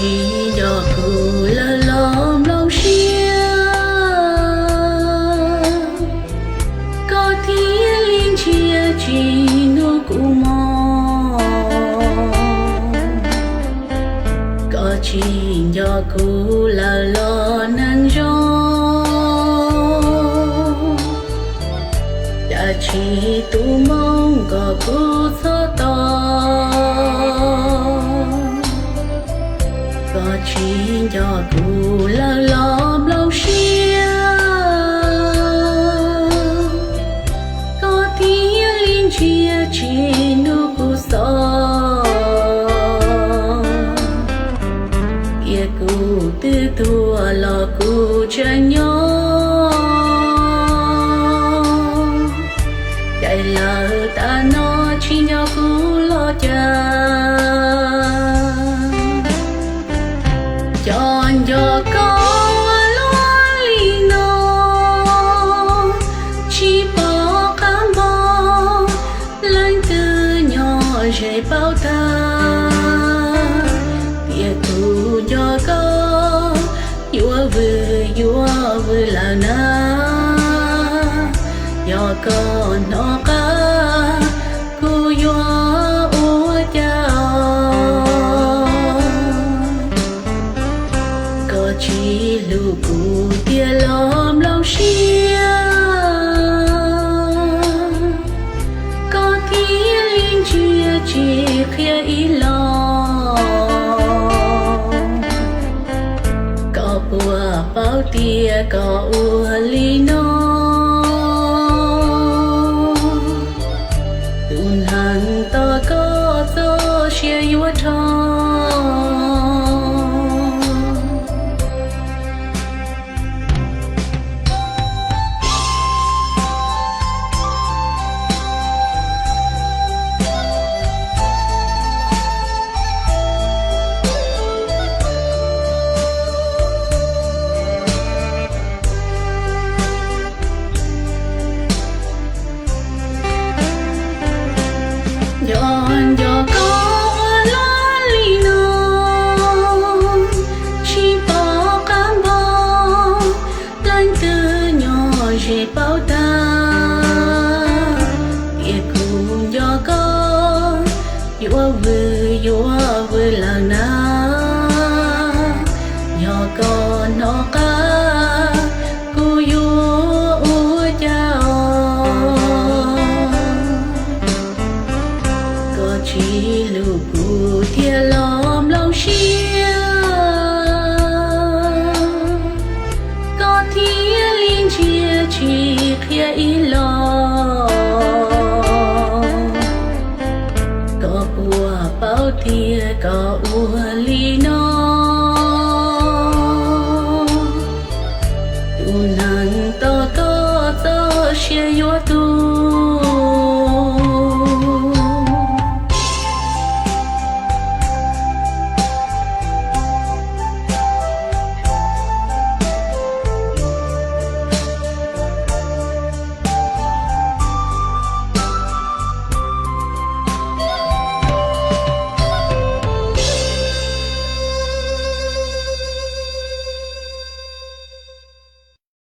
chỉ cho cô là lòng lòng xia có thiên liên chia chỉ nô cụ mò có chỉ cho cô là lo nang gió đã chỉ tu mong có cô so to có chỉ cho cô là lòng lòng xia có thiên liên chia chỉ nô cô so kia cô tư thua lo cô chẳng nhớ chạy lỡ ta nó chỉ nhớ cô lo cha chọn cho con lo li nó chỉ bỏ cám bò lên từ nhỏ dễ bao ta tiệc thu cho con vua vừa là na do con nó ca cô vua ua cha có chỉ lu cụ tia lom lòng xia có thiên liên chia chỉ khía ý lo có bùa bao tia có ua li nó tuần hàng ta có gió chia yêu thong dọn cho con lo li nó chỉ bỏ cám bò lên từ nhỏ dễ bao ta tiệc cùng cho con vua vừa là na nhỏ con nó ca cô vua ua cha chỉ lu cụ tia lom lòng xia có thiên liên chia chỉ khía ý lo có bùa bao tia có ua li